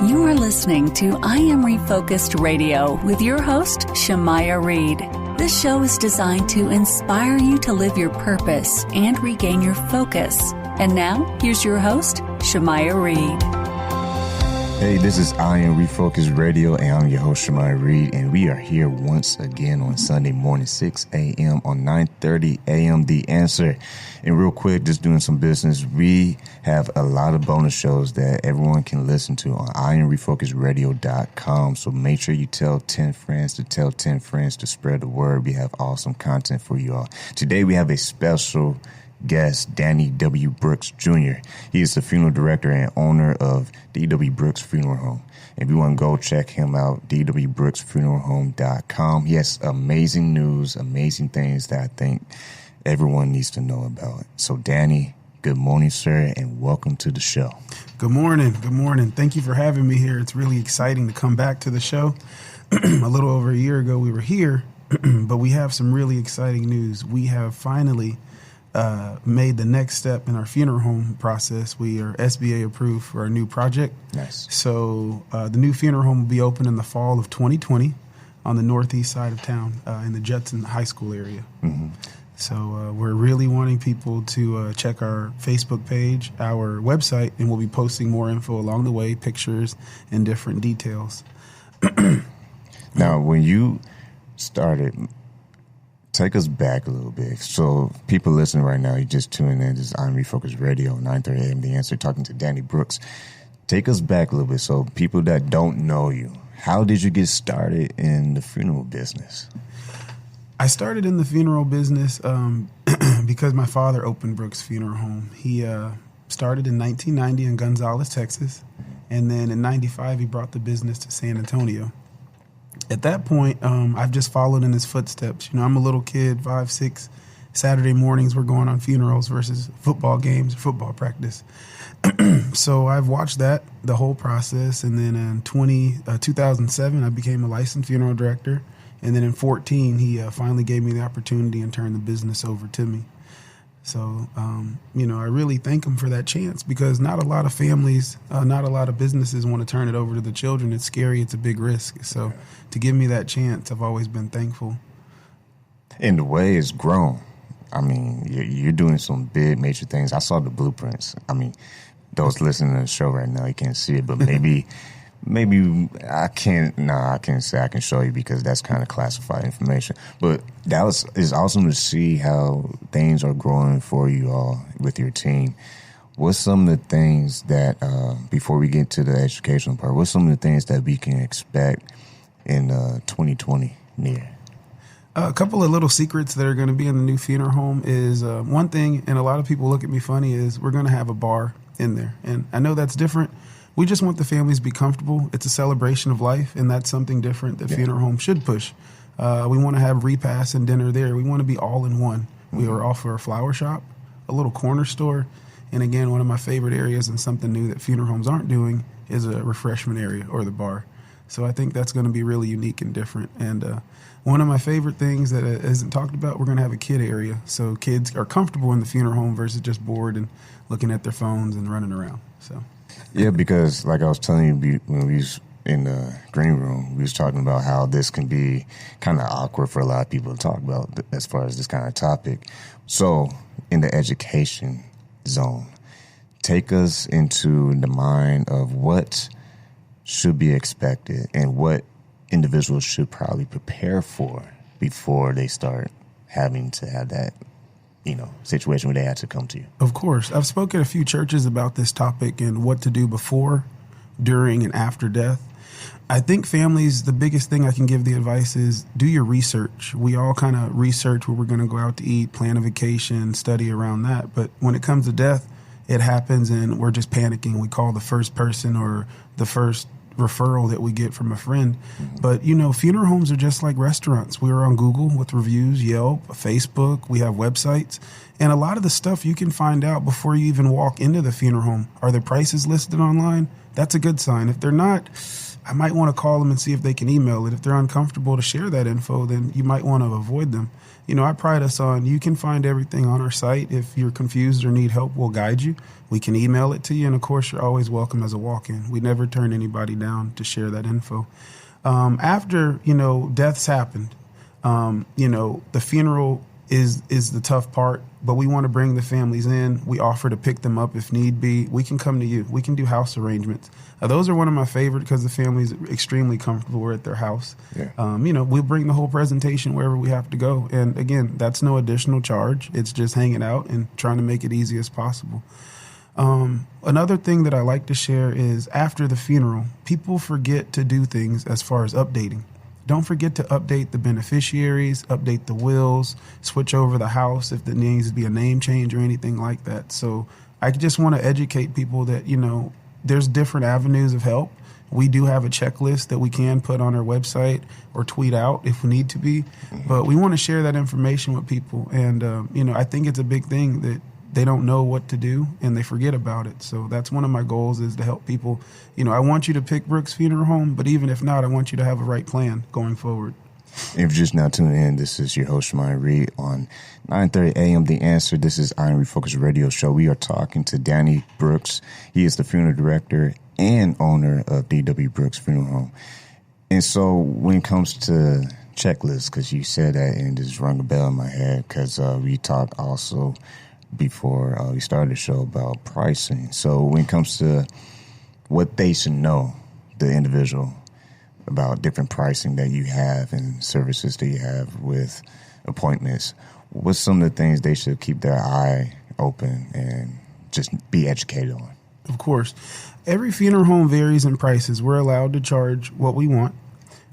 You are listening to I Am Refocused Radio with your host, Shamaya Reed. This show is designed to inspire you to live your purpose and regain your focus. And now, here's your host, Shamaya Reed. Hey, this is I Am Refocused Radio, and I'm your host, Shamaya Reed, and we are here once again on Sunday morning, 6 a.m. on 9:30 a.m. The Answer. And real quick, just doing some business, we have a lot of bonus shows that everyone can listen to on IamRefocusedRadio.com. So make sure you tell 10 friends to tell 10 friends to spread the word. We have awesome content for you all. Today, we have a special guest, Danny W. Brooks Jr. He is the funeral director and owner of D.W. Brooks Funeral Home. If you want to go check him out, dwbrooksfuneralhome.com. He has amazing news, amazing things that I think everyone needs to know about. So, Danny, good morning, sir, and welcome to the show. Good morning. Good morning. Thank you for having me here. It's really exciting to come back to the show. A little over a year ago, we were here, but we have some really exciting news. We have finally made the next step in our funeral home process. We are SBA approved for our new project. Nice. So the new funeral home will be open in the fall of 2020 on the northeast side of town in the Judson High School area. Mm-hmm. So we're really wanting people to check our Facebook page, our website, and we'll be posting more info along the way, pictures and different details. Now, when you started, take us back a little bit. So people listening right now, you just tuning in. This is I'm Refocused Radio, 9:30 a.m. The Answer, talking to Danny Brooks. Take us back a little bit. So people that don't know you, how did you get started in the funeral business? I started in the funeral business because my father opened Brooks Funeral Home. He started in 1990 in Gonzales, Texas, and then in 95 he brought the business to San Antonio. At that point, I've just followed in his footsteps. You know, I'm a little kid, 5, 6. Saturday mornings we're going on funerals versus football games, football practice. So I've watched that, the whole process. And then in 2007, I became a licensed funeral director. And then in 2014, he finally gave me the opportunity and turned the business over to me. So, you know, I really thank him for that chance because not a lot of families, not a lot of businesses want to turn it over to the children. It's scary. It's a big risk. So to give me that chance, I've always been thankful. And the way it's grown, I mean, you're doing some big major things. I saw the blueprints. I mean, those listening to the show right now, you can't see it, but maybe I can't say I can show you because that's kind of classified information. But it's awesome to see how things are growing for you all with your team. What's some of the things that, before we get to the educational part, what's some of the things that we can expect in 2020 near? A couple of little secrets that are going to be in the new funeral home is one thing, and a lot of people look at me funny, is we're going to have a bar in there. And I know that's different. We just want the families to be comfortable. It's a celebration of life, and that's something different that funeral homes should push. We want to have repast and dinner there. We want to be all in one. Mm-hmm. We offer a flower shop, a little corner store, and again, one of my favorite areas and something new that funeral homes aren't doing is a refreshment area or the bar. So I think that's going to be really unique and different. And one of my favorite things that isn't talked about, we're going to have a kid area. So kids are comfortable in the funeral home versus just bored and looking at their phones and running around. So. Yeah, because like I was telling you when we was in the green room, we was talking about how this can be kind of awkward for a lot of people to talk about as far as this kind of topic. So in the education zone, take us into the mind of what should be expected and what individuals should probably prepare for before they start having to have that, you know, situation where they had to come to you. Of course. I've spoken at a few churches about this topic and what to do before, during, and after death. I think families, the biggest thing I can give the advice is do your research. We all kind of research where we're going to go out to eat, plan a vacation, study around that. But when it comes to death, it happens and we're just panicking. We call the first person or the first referral that we get from a friend. Mm-hmm. But, you know, funeral homes are just like restaurants. We're on Google with reviews, Yelp, Facebook. We have websites. And a lot of the stuff you can find out before you even walk into the funeral home. Are the prices listed online? That's a good sign. If they're not, I might want to call them and see if they can email it. If they're uncomfortable to share that info, then you might want to avoid them. I pride us on, you can find everything on our site. If you're confused or need help, we'll guide you. We can email it to you. And of course, you're always welcome as a walk-in. We never turn anybody down to share that info. After, deaths happened, the funeral is the tough part, but we want to bring the families in. We offer to pick them up if need be. We can come to you. We can do house arrangements. Those are one of my favorite because the family's extremely comfortable. We're at their house. Yeah. We'll bring the whole presentation wherever we have to go. And again, that's no additional charge. It's just hanging out and trying to make it easy as possible. Another thing that I like to share is after the funeral, people forget to do things as far as updating. Don't forget to update the beneficiaries, update the wills, switch over the house if there needs to be a name change or anything like that. So I just want to educate people that, there's different avenues of help. We do have a checklist that we can put on our website or tweet out if we need to be. But we want to share that information with people. And, I think it's a big thing that they don't know what to do and they forget about it. So that's one of my goals, is to help people. I want you to pick Brooks Funeral Home, but even if not, I want you to have a right plan going forward. If you're just now tuning in, this is your host, Shemaya Reed, on 9:30 a.m. The Answer. This is I Am Refocused Radio Show. We are talking to Danny Brooks. He is the funeral director and owner of D.W. Brooks Funeral Home. And so when it comes to checklists, because you said that and it just rung a bell in my head, because we talked also before we started the show about pricing. So when it comes to what they should know, the individual, about different pricing that you have and services that you have with appointments, what's some of the things they should keep their eye open and just be educated on? Of course. Every funeral home varies in prices. We're allowed to charge what we want,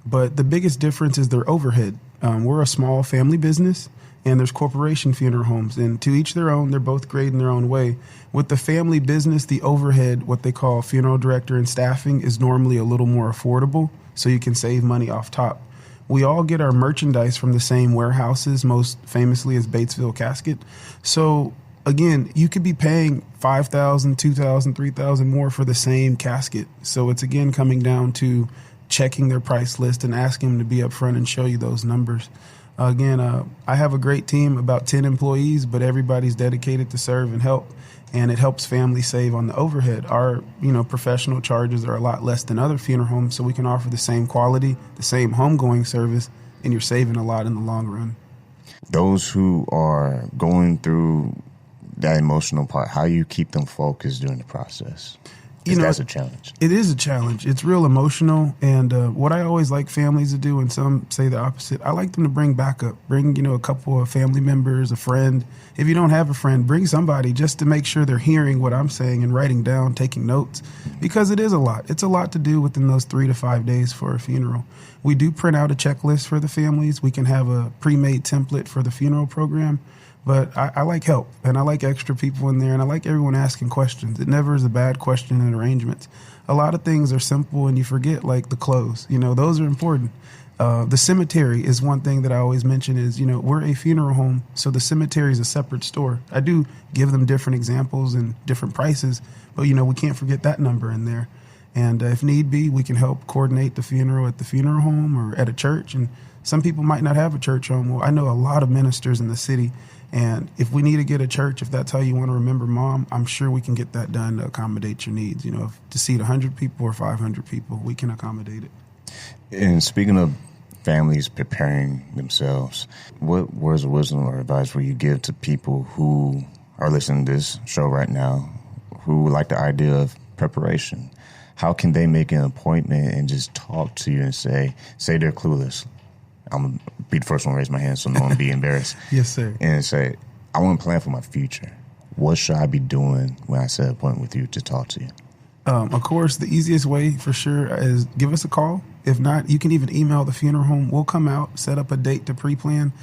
but the biggest difference is their overhead. We're a small family business, and there's corporation funeral homes, and to each their own. They're both great in their own way. With the family business, the overhead, what they call funeral director and staffing, is normally a little more affordable, so you can save money off top. We all get our merchandise from the same warehouses, most famously as Batesville Casket. So again, you could be paying $5,000, $2,000, $3,000 more for the same casket. So it's again coming down to checking their price list and asking them to be upfront and show you those numbers. Again, I have a great team, about 10 employees, but everybody's dedicated to serve and help, and it helps families save on the overhead. Our, professional charges are a lot less than other funeral homes, so we can offer the same quality, the same homegoing service, and you're saving a lot in the long run. Those who are going through that emotional part, how you keep them focused during the process? That's a challenge. It is a challenge. It's real emotional. And what I always like families to do, and some say the opposite, I like them to bring backup. Bring, a couple of family members, a friend. If you don't have a friend, bring somebody just to make sure they're hearing what I'm saying and writing down, taking notes. Because it is a lot. It's a lot to do within those 3 to 5 days for a funeral. We do print out a checklist for the families. We can have a pre-made template for the funeral program. But I like help, and I like extra people in there, and I like everyone asking questions. It never is a bad question in arrangements. A lot of things are simple, and you forget, like the clothes. Those are important. The cemetery is one thing that I always mention is, we're a funeral home, so the cemetery is a separate store. I do give them different examples and different prices, but, we can't forget that number in there. And if need be, we can help coordinate the funeral at the funeral home or at a church. And some people might not have a church home. Well, I know a lot of ministers in the city. And if we need to get a church, if that's how you want to remember Mom, I'm sure we can get that done to accommodate your needs. If to seat 100 people or 500 people, we can accommodate it. And speaking of families preparing themselves, what words of wisdom or advice will you give to people who are listening to this show right now, who like the idea of preparation? How can they make an appointment and just talk to you and say they're clueless? I'm going to be the first one to raise my hand so no one be embarrassed. Yes, sir. And say, I want to plan for my future. What should I be doing when I set an appointment with you to talk to you? Of course, the easiest way for sure is give us a call. If not, you can even email the funeral home. We'll come out, set up a date to pre-plan.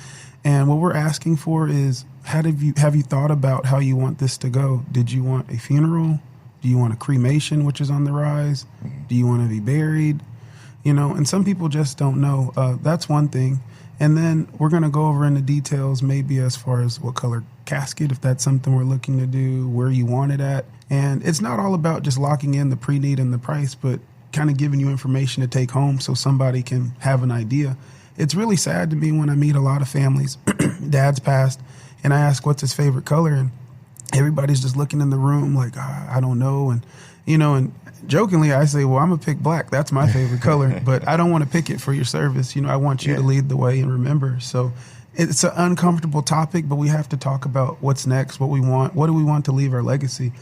And what we're asking for is, have you thought about how you want this to go? Did you want a funeral? Do you want a cremation, which is on the rise? Do you want to be buried? And some people just don't know. That's one thing. And then we're going to go over into details, maybe as far as what color casket, if that's something we're looking to do, where you want it at. And it's not all about just locking in the pre-need and the price, but kind of giving you information to take home so somebody can have an idea. It's really sad to me when I meet a lot of families, dad's passed, and I ask what's his favorite color, and everybody's just looking in the room like, I don't know. And, and jokingly I say, well, I'm going to pick black. That's my favorite color, but I don't want to pick it for your service. I want you to lead the way and remember. So it's an uncomfortable topic, but we have to talk about what's next, what we want, what do we want to leave our legacy.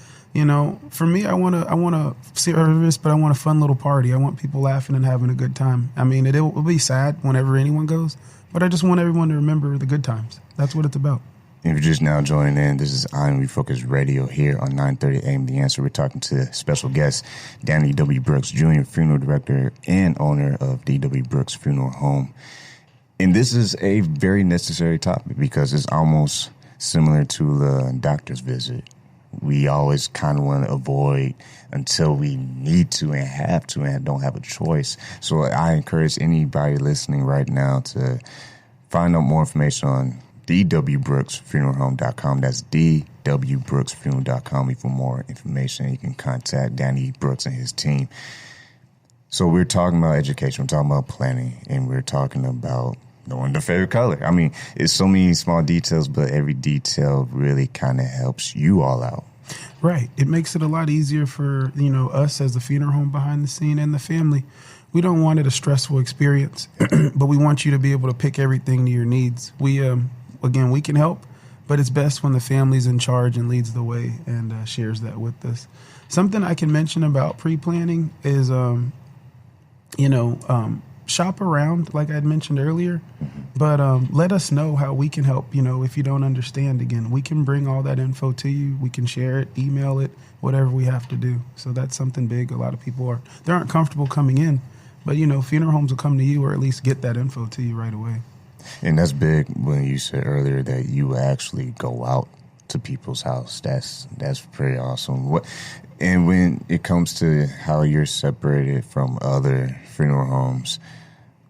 For me, I want a service, but I want a fun little party. I want people laughing and having a good time. I mean, it will be sad whenever anyone goes, but I just want everyone to remember the good times. That's what it's about. If you're just now joining in, this is I Am Refocused Radio here on 9:30 a.m. The Answer. We're talking to special guest Danny W. Brooks, Jr., funeral director and owner of D.W. Brooks Funeral Home. And this is a very necessary topic because it's almost similar to the doctor's visit. We always kind of want to avoid until we need to and have to and don't have a choice. So I encourage anybody listening right now to find out more information on dwbrooksfuneralhome.com. That's dwbrooksfuneral.com. For more information, you can contact Danny Brooks and his team. So we're talking about education, we're talking about planning, and we're talking about knowing the favorite color. I mean, it's so many small details, but every detail really kind of helps you all out. Right. It makes it a lot easier for, us as the funeral home behind the scene and the family. We don't want it a stressful experience, but we want you to be able to pick everything to your needs. We can help, but it's best when the family's in charge and leads the way and shares that with us. Something I can mention about pre-planning is, shop around, like I'd mentioned earlier, but let us know how we can help. If you don't understand, again, we can bring all that info to you. We can share it, email it, whatever we have to do. So that's something big. A lot of people aren't comfortable coming in, but funeral homes will come to you or at least get that info to you right away. And that's big when you said earlier that you actually go out to people's house. That's pretty awesome. And when it comes to how you're separated from other funeral homes,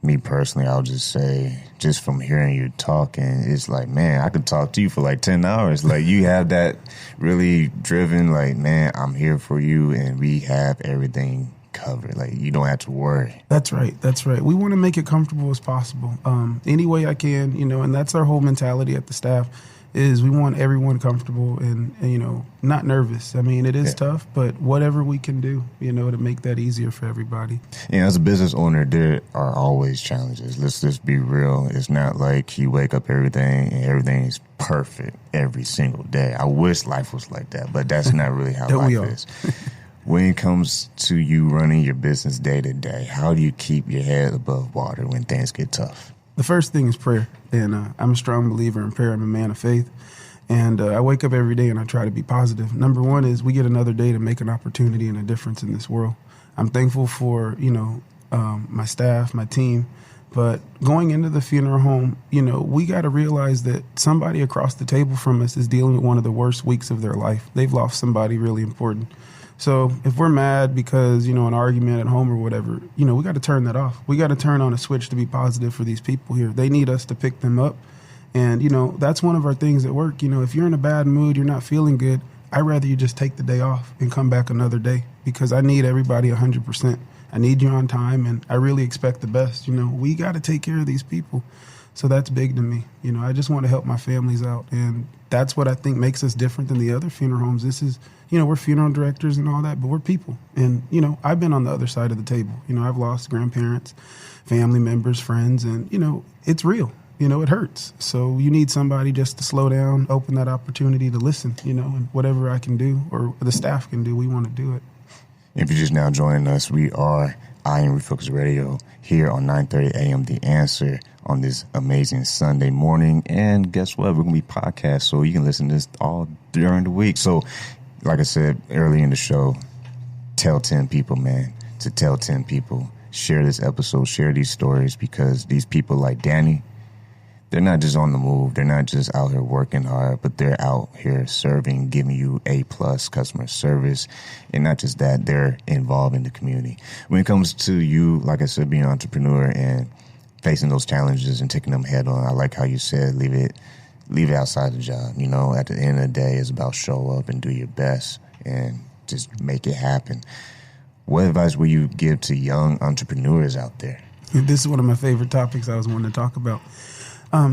me personally, I'll just say, just from hearing you talking, it's like, man, I could talk to you for like 10 hours. Like, you have that really driven, like, man, I'm here for you, and we have everything covered. Like, you don't have to worry. That's right. We want to make it comfortable as possible. Any way I can, and that's our whole mentality at the staff, is we want everyone comfortable and not nervous. I mean, it is tough, but whatever we can do, to make that easier for everybody. Yeah, as a business owner, there are always challenges. Let's just be real. It's not like you wake up everything and everything is perfect every single day. I wish life was like that, but that's not really how life is. When it comes to you running your business day to day, how do you keep your head above water when things get tough? The first thing is prayer, and I'm a strong believer in prayer. I'm a man of faith, and I wake up every day and I try to be positive. Number one is we get another day to make an opportunity and a difference in this world. I'm thankful for, my staff, my team, but going into the funeral home, we got to realize that somebody across the table from us is dealing with one of the worst weeks of their life. They've lost somebody really important. So if we're mad because, an argument at home or whatever, we got to turn that off. We got to turn on a switch to be positive for these people here. They need us to pick them up. And, that's one of our things at work. If you're in a bad mood, you're not feeling good, I'd rather you just take the day off and come back another day because I need everybody 100%. I need you on time, and I really expect the best. We got to take care of these people. So that's big to me. I just want to help my families out. And that's what I think makes us different than the other funeral homes. This is, we're funeral directors and all that, but we're people. And, I've been on the other side of the table. I've lost grandparents, family members, friends, and, it's real. It hurts. So you need somebody just to slow down, open that opportunity to listen, and whatever I can do or the staff can do, we want to do it. If you're just now joining us, we are I Am Refocused Radio here on 9:30 a.m. The Answer on this amazing Sunday morning. And guess what? We're going to be podcast, so you can listen to this all during the week. So, like I said earlier in the show, tell 10 people, man, to tell 10 people. Share this episode, share these stories, because these people like Danny, they're not just on the move. They're not just out here working hard, but they're out here serving, giving you A+ customer service. And not just that, they're involved in the community. When it comes to you, like I said, being an entrepreneur and facing those challenges and taking them head on, I like how you said, leave it outside the job. At the end of the day, it's about show up and do your best and just make it happen. what advice will you give to young entrepreneurs out there? This is one of my favorite topics I was wanting to talk about.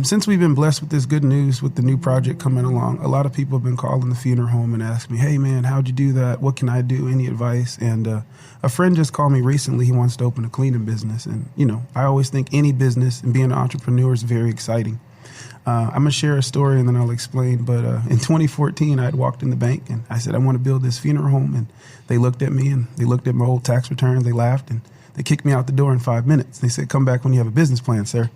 Since we've been blessed with this good news with the new project coming along, a lot of people have been calling the funeral home and asking me, hey, man, how'd you do that? What can I do? Any advice? And a friend just called me recently. He wants to open a cleaning business. And, I always think any business and being an entrepreneur is very exciting. I'm going to share a story and then I'll explain. But in 2014, I had walked in the bank and I said, I want to build this funeral home. And they looked at me and they looked at my old tax returns. They laughed and they kicked me out the door in 5 minutes. They said, come back when you have a business plan, sir.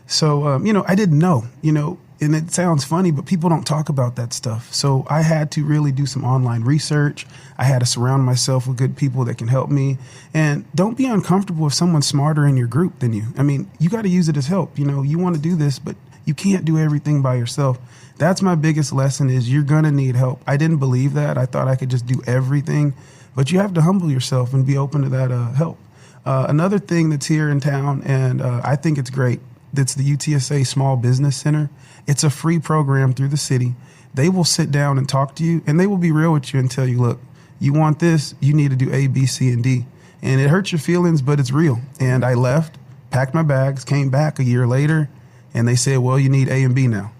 So, I didn't know, and it sounds funny, but people don't talk about that stuff. So I had to really do some online research. I had to surround myself with good people that can help me. And don't be uncomfortable if someone's smarter in your group than you. I mean, you got to use it as help. You want to do this, but you can't do everything by yourself. That's my biggest lesson is you're going to need help. I didn't believe that. I thought I could just do everything, but you have to humble yourself and be open to that help. Another thing that's here in town, and I think it's great, that's the UTSA Small Business Center. It's a free program through the city. They will sit down and talk to you, and they will be real with you and tell you, look, you want this, you need to do A, B, C, and D. And it hurts your feelings, but it's real. And I left, packed my bags, came back a year later, and they said, well, you need A and B now.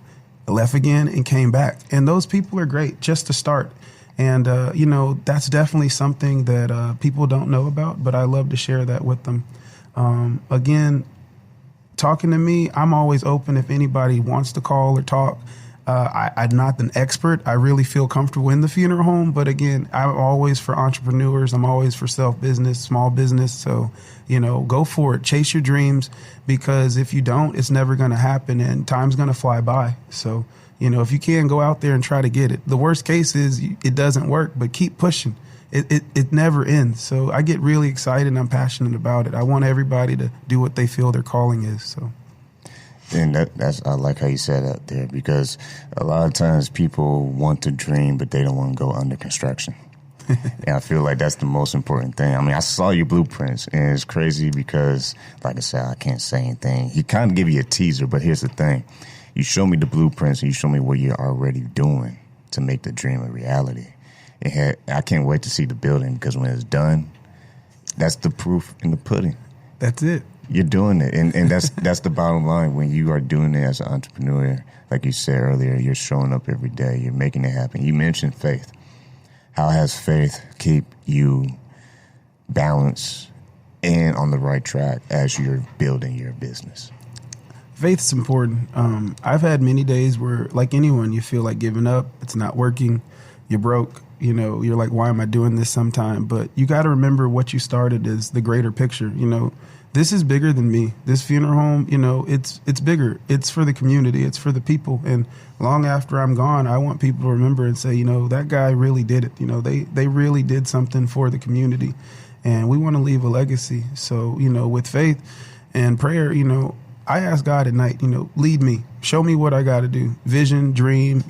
I left again and came back. And those people are great just to start. And, that's definitely something that people don't know about, but I love to share that with them. Again, talking to me, I'm always open if anybody wants to call or talk. I'm not an expert. I really feel comfortable in the funeral home. But again, I'm always for entrepreneurs. I'm always for self-business, small business. So, go for it. Chase your dreams, because if you don't, it's never going to happen and time's going to fly by. So, if you can, go out there and try to get it. The worst case is it doesn't work, but keep pushing. It never ends. So I get really excited and I'm passionate about it. I want everybody to do what they feel their calling is. So. And I like how you said that there, because a lot of times people want to dream, but they don't want to go under construction. And I feel like that's the most important thing. I mean, I saw your blueprints, and it's crazy because, like I said, I can't say anything. He kind of give you a teaser, but here's the thing. You show me the blueprints, and you show me what you're already doing to make the dream a reality. I can't wait to see the building, because when it's done, that's the proof in the pudding. That's it. You're doing it, and that's the bottom line. When you are doing it as an entrepreneur, like you said earlier, you're showing up every day. You're making it happen. You mentioned faith. How has faith keep you balanced and on the right track as you're building your business? Faith's important. I've had many days where, like anyone, you feel like giving up. It's not working. You're broke. You're like, why am I doing this sometime? But you got to remember what you started is the greater picture. This is bigger than me. This funeral home, it's bigger. It's for the community. It's for the people. And long after I'm gone, I want people to remember and say, that guy really did it. They really did something for the community. And we want to leave a legacy. So, with faith and prayer, I ask God at night, lead me, show me what I got to do, vision, dream,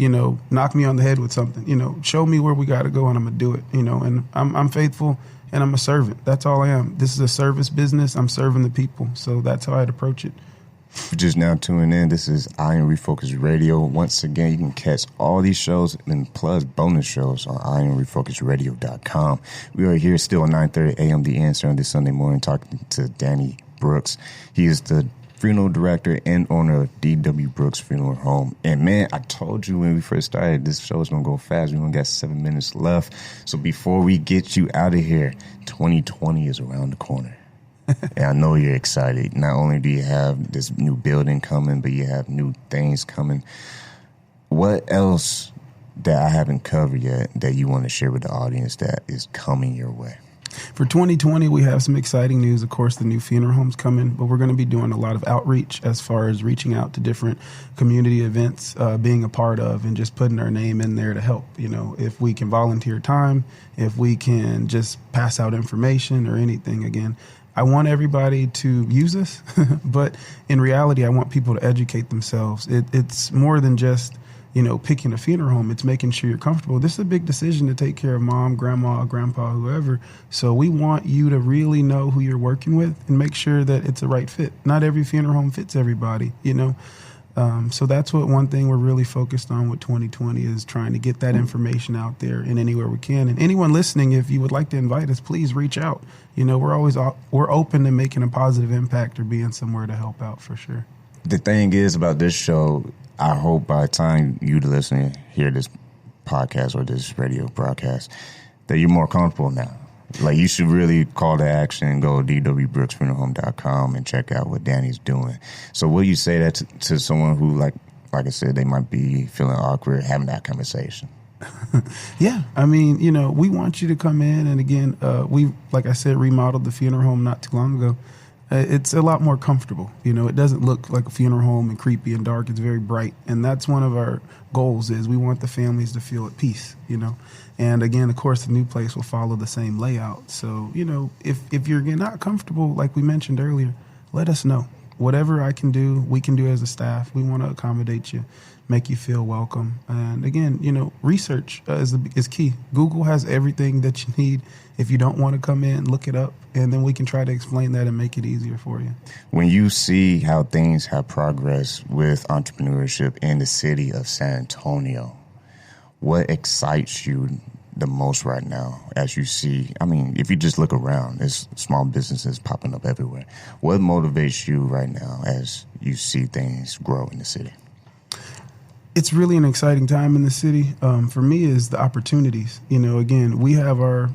knock me on the head with something, show me where we got to go and I'm going to do it, and I'm faithful and I'm a servant. That's all I am. This is a service business. I'm serving the people. So that's how I'd approach it. If you're just now tuning in, this is I Am Refocused Radio. Once again, you can catch all these shows and plus bonus shows on IamRefocusedRadio.com. We are here still at 9:30 a.m. The Answer on this Sunday morning talking to Danny Brooks. He is the funeral director and owner of D.W. Brooks Funeral Home. And man, I told you when we first started, this show is going to go fast. We only got 7 minutes left. So before we get you out of here, 2020 is around the corner. And I know you're excited. Not only do you have this new building coming, but you have new things coming. What else that I haven't covered yet that you want to share with the audience that is coming your way? For 2020, we have some exciting news. Of course, the new funeral home's coming, but we're going to be doing a lot of outreach as far as reaching out to different community events, being a part of, and just putting our name in there to help. If we can volunteer time, if we can just pass out information or anything. Again, I want everybody to use us, but in reality, I want people to educate themselves. It's more than just picking a funeral home. It's making sure you're comfortable. This is a big decision to take care of mom, grandma, grandpa, whoever. So we want you to really know who you're working with and make sure that it's a right fit. Not every funeral home fits everybody, So that's one thing we're really focused on with 2020 is trying to get that information out there and anywhere we can. And anyone listening, if you would like to invite us, please reach out. We're open to making a positive impact or being somewhere to help out for sure. The thing is about this show, I hope by the time you listen, hear this podcast or this radio broadcast, that you're more comfortable now. Like, you should really call to action and go to dwbrooksfuneralhome.com and check out what Danny's doing. So will you say that to someone who, like I said, they might be feeling awkward having that conversation? Yeah. I mean, we want you to come in. And again, we, like I said, remodeled the funeral home not too long ago. It's a lot more comfortable. It doesn't look like a funeral home and creepy and dark. It's very bright. And that's one of our goals is we want the families to feel at peace, And again, of course, the new place will follow the same layout. So, if you're not comfortable, like we mentioned earlier, let us know. Whatever I can do, we can do as a staff. We want to accommodate you, make you feel welcome. And again, research is key. Google has everything that you need. If you don't want to come in, look it up, and then we can try to explain that and make it easier for you. When you see how things have progressed with entrepreneurship in the city of San Antonio, what excites you the most right now as you see? I mean, if you just look around, there's small businesses popping up everywhere. What motivates you right now as you see things grow in the city? It's really an exciting time in the city. For me, is the opportunities. Again, we have our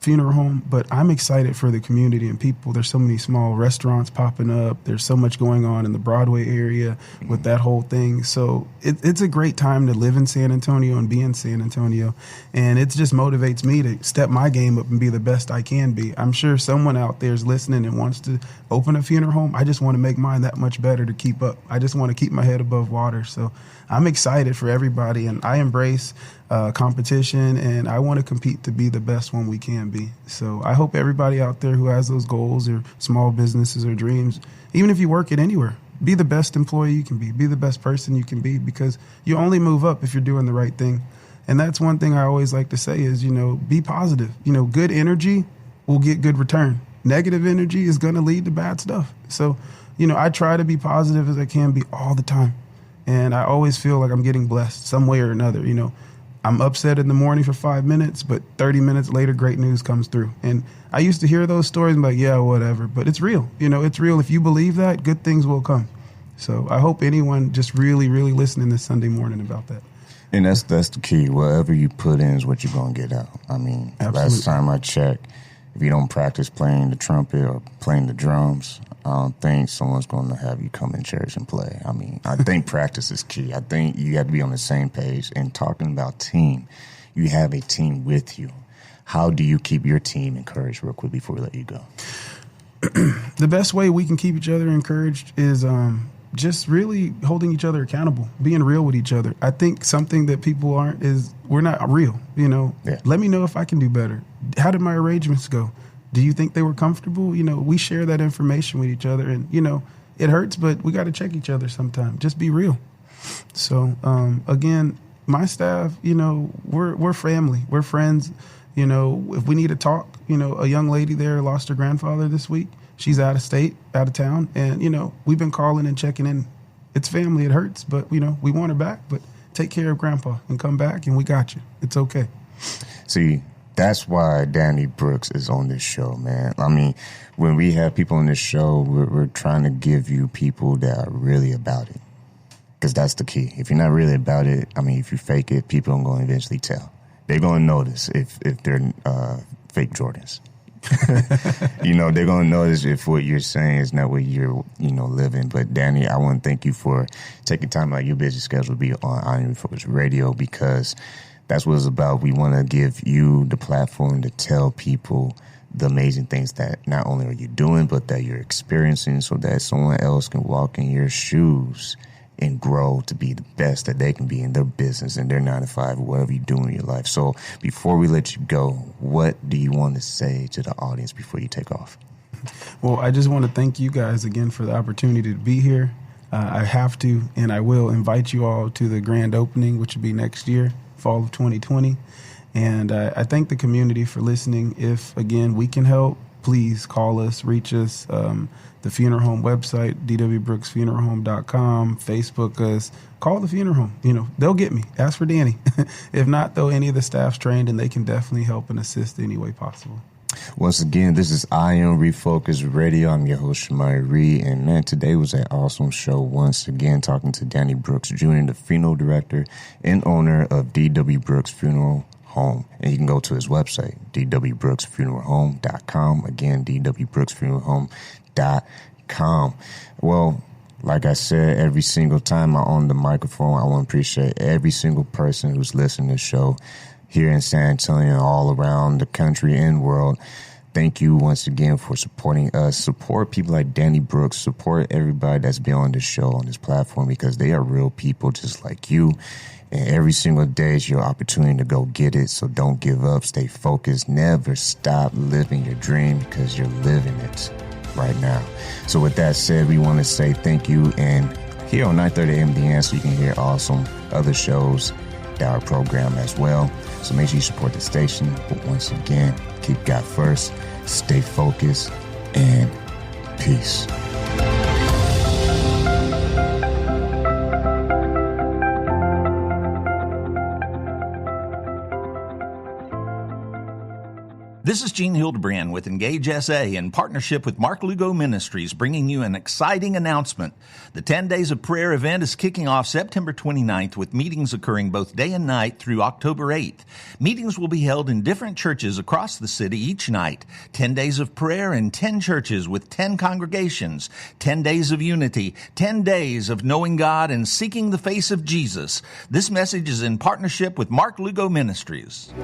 funeral home, but I'm excited for the community and people. There's so many small restaurants popping up. There's so much going on in the Broadway area with that whole thing. So it's a great time to live in San Antonio and be in San Antonio. And it just motivates me to step my game up and be the best I can be. I'm sure someone out there is listening and wants to open a funeral home. I just want to make mine that much better to keep up. I just want to keep my head above water. So I'm excited for everybody, and I embrace competition, and I want to compete to be the best one we can be. So I hope everybody out there who has those goals or small businesses or dreams, even if you work at anywhere, be the best employee you can be the best person you can be, because you only move up if you're doing the right thing. And that's one thing I always like to say is, be positive. Good energy will get good return. Negative energy is going to lead to bad stuff. So, I try to be positive as I can be all the time. And I always feel like I'm getting blessed some way or another. I'm upset in the morning for 5 minutes, but 30 minutes later, great news comes through. And I used to hear those stories and be like, yeah, whatever. But it's real. It's real. If you believe that, good things will come. So I hope anyone just really, really listening this Sunday morning about that. And that's the key. Whatever you put in is what you're going to get out. I mean, Absolutely. Last time I checked, if you don't practice playing the trumpet or playing the drums, I don't think someone's going to have you come in church and play. I mean, I think practice is key. I think you have to be on the same page. And talking about team, you have a team with you. How do you keep your team encouraged real quick before we let you go? The best way we can keep each other encouraged is just really holding each other accountable, being real with each other. I think something that people aren't is we're not real. Yeah. Let me know if I can do better. How did my arrangements go? Do you think they were comfortable? We share that information with each other, and, it hurts, but we got to check each other sometime. Just be real. So, again, my staff, we're family. We're friends. If we need to talk, a young lady there lost her grandfather this week. She's out of state, out of town. And, we've been calling and checking in. It's family. It hurts, but, we want her back. But take care of Grandpa and come back, and we got you. It's okay. See, that's why Danny Brooks is on this show, man. I mean, when we have people on this show, we're trying to give you people that are really about it. Because that's the key. If you're not really about it, I mean, if you fake it, people are going to eventually tell. They're going to notice if they're fake Jordans. They're going to notice if what you're saying is not what you're, living. But Danny, I want to thank you for taking time out of your busy schedule to be on I Am Refocused Radio, because that's what it's about. We want to give you the platform to tell people the amazing things that not only are you doing, but that you're experiencing, so that someone else can walk in your shoes and grow to be the best that they can be in their business, in their 9 to 5, whatever you do in your life. So before we let you go, what do you want to say to the audience before you take off? Well, I just want to thank you guys again for the opportunity to be here. I have to, and I will invite you all to the grand opening, which will be next year, fall of 2020. And I thank the community for listening. If, again, we can help, please call us, reach us. The funeral home website, dwbrooksfuneralhome.com, Facebook us, call the funeral home. They'll get me. Ask for Danny. If not, though, any of the staff's trained and they can definitely help and assist any way possible. Once again, this is I Am Refocused Radio. I'm your host, Shemaiah Reed. And man, today was an awesome show. Once again, talking to Danny Brooks Jr., the funeral director and owner of D.W. Brooks Funeral Home. And you can go to his website, dwbrooksfuneralhome.com. Again, dwbrooksfuneralhome.com. Well, like I said, every single time I'm on the microphone, I want to appreciate every single person who's listening to the show here in San Antonio, all around the country and world. Thank you once again for supporting us. Support people like Danny Brooks. Support everybody that's been on this show, on this platform, because they are real people just like you. And every single day is your opportunity to go get it. So don't give up. Stay focused. Never stop living your dream, because you're living it right now. So with that said, we want to say thank you. And here on 9:30 a.m. The Answer, you can hear awesome other shows that are programmed as well. So make sure you support the station. But once again, keep God first, stay focused, and peace. This is Gene Hildebrand with Engage SA in partnership with Mark Lugo Ministries, bringing you an exciting announcement. The 10 Days of Prayer event is kicking off September 29th with meetings occurring both day and night through October 8th. Meetings will be held in different churches across the city each night. 10 days of prayer in 10 churches with 10 congregations. 10 days of unity. 10 days of knowing God and seeking the face of Jesus. This message is in partnership with Mark Lugo Ministries.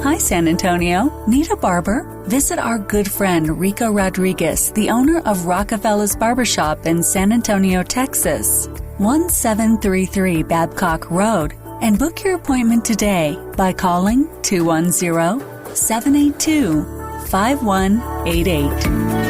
Hi, San Antonio. Need a barber? Visit our good friend Rico Rodriguez, the owner of Rockefeller's Barbershop in San Antonio, Texas, 1733 Babcock Road, and book your appointment today by calling 210-782-5188.